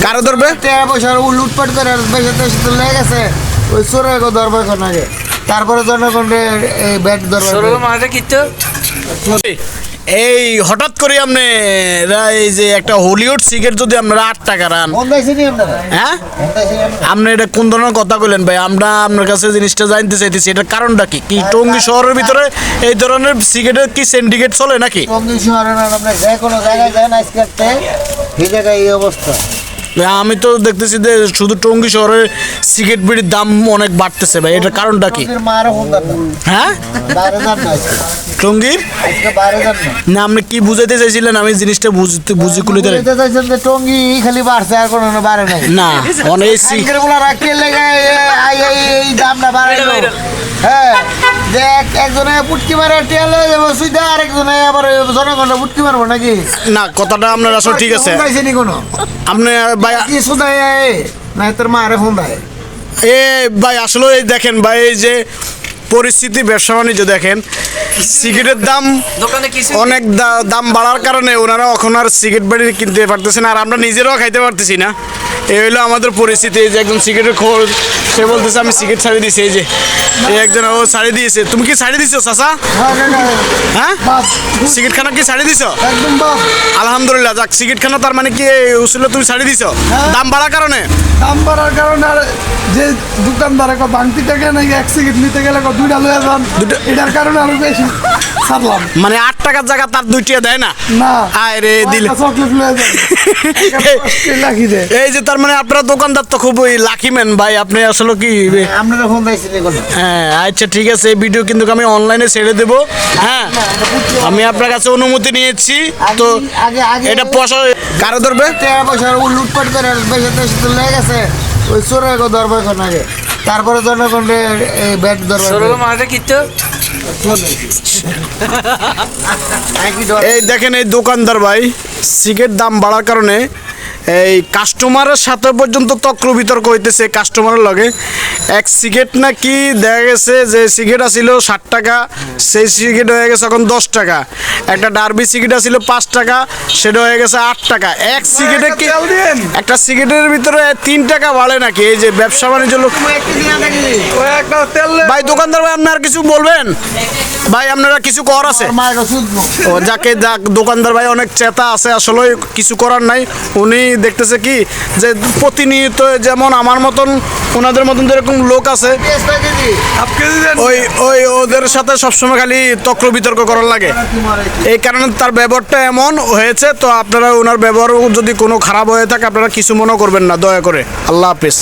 কারো ধরবে টাকা পয়সা লুটপাট করে পয়সা টয়সা তো লেগে গেছে ওই চোরের ধরবে এখন আগে তারপরে জনগণের এই ব্যাট ধরবে এই হঠাৎ করে আপনি এই যে একটা হলিউড সিগারেট যদি আপনারা 8 টাকা রান হ্যাঁ আপনি এটা কোন ধরনের কথা বললেন ভাই আমরা আপনার কাছে জিনিসটা জানতে চাইতেছি এটার কারণটা কি কি টঙ্গী শহরের ভিতরে এই ধরনের সিগারেটের কি সিন্ডিকেট চলে নাকি টঙ্গী শহরে না আপনি যে কোনো জায়গায় যান আজকে এই জায়গায় এই অবস্থা আমি তো দেখতেছি যে শুধু টঙ্গী শহরে সিগারেট বিড়ির দাম অনেক বাড়তেছে ভাই এটার কারণটা কি হ্যাঁ টঙ্গীর না আপনি কি বুঝাইতে চাইছিলেন আমি জিনিসটা বুঝি খুলে দিলেন টঙ্গী খালি বাড়ছে আর কোনো বাড়ে নাই না অনেক এই দামটা বাড়াইলো হ্যাঁ যে একজনে পুটকি মারে টেলে যাবো সুইদা আরেকজনে আবার জনগণটা পুটকি মারবো নাকি না কথাটা আপনার আসলে ঠিক আছে কোনো আপনি ভাই কি সুদাই না তোর মা আরে ফোন দেয় এ ভাই আসলে এই দেখেন ভাই এই যে পরিস্থিতি ব্যবসা বাণিজ্য দেখেন সিগারেটের দাম অনেক দাম বাড়ার কারণে ওনারা এখন আর সিগারেট বাড়ি কিনতে পারতেছে না আর আমরা নিজেরাও খাইতে পারতেছি না এই হলো আমাদের পরিস্থিতি এই যে একজন সিগারেটের খোর সে বলতেছে আমি সিগারেট ছাড়িয়ে দিয়েছি এই যে এই একজন ও ছাড়িয়ে দিয়েছে তুমি কি ছাড়িয়ে দিছো চাচা হ্যাঁ সিগারেট খানা কি ছাড়িয়ে দিছো আলহামদুলিল্লাহ যাক সিগারেট খানা তার মানে কি উসুলে তুমি ছাড়িয়ে দিছো দাম বাড়ার কারণে আর যে দোকানদার ভাঙতি টাকা নাকি এক সিগারেট নিতে গেলে দুইটা লয়ে যান এটার কারণে আরো বেশি ছাড়লাম মানে 8 টাকার জায়গা তার 2টা দেয় না না আয় রে দিলে চকলেট লয়ে যান লাখি দেয় এই যে তার মানে আপনার দোকানদার তো খুব লাকি ম্যান ভাই আপনি আসলে কি আপনারা ফোন দিয়েছেন হ্যাঁ আচ্ছা ঠিক আছে এই ভিডিও কিন্তু আমি অনলাইনে ছেড়ে দেব হ্যাঁ আমি আপনার কাছে অনুমতি নিয়েছি তো এটা পয়সা কারো ধরবে টাকা পয়সা লুটপাট করে পয়সা টয়সা তো লেগে গেছে ওই চোরের ধরবে এখন আগে তারপরে জনগণের এই ব্যাট ধরবে এই দেখেন এই দোকানদার ভাই সিগারেট দাম বাড়ার কারণে এই কাস্টমারের সাথে পর্যন্ত তক্র বিতর্ক হইতেছে কাস্টমারের লগে এক সিগারেট নাকি দেখা গেছে যে সিগারেট আসিল 60 টাকা সেই সিগারেট হয়ে গেছে এখন 10 টাকা একটা ডার্বি সিগারেট আসিল 5 টাকা সেটা হয়ে গেছে 8 টাকা এক সিগারেটে কি একটা সিগারেটের ভিতরে 3 টাকা বাড়ে নাকি এই যে ব্যবসা বাণিজ্য লোক ভাই দোকানদার ভাই আপনার কিছু বলবেন ভাই আপনারা কিছু কর আছে ও যাকে দোকানদার ভাই অনেক চেতা আছে আসলে কিছু করার নাই উনি দেখতেছে কি যে প্রতিনিয়ত যেমন আমার মতন ওনাদের মতন যেরকম লোক আছে ওই ওই ওদের সাথে সবসময় খালি তক্র বিতর্ক করার লাগে এই কারণে তার ব্যবহারটা এমন হয়েছে তো আপনারা ওনার ব্যবহার যদি কোনো খারাপ হয়ে থাকে আপনারা কিছু মনে করবেন না দয়া করে আল্লাহ হাফেজ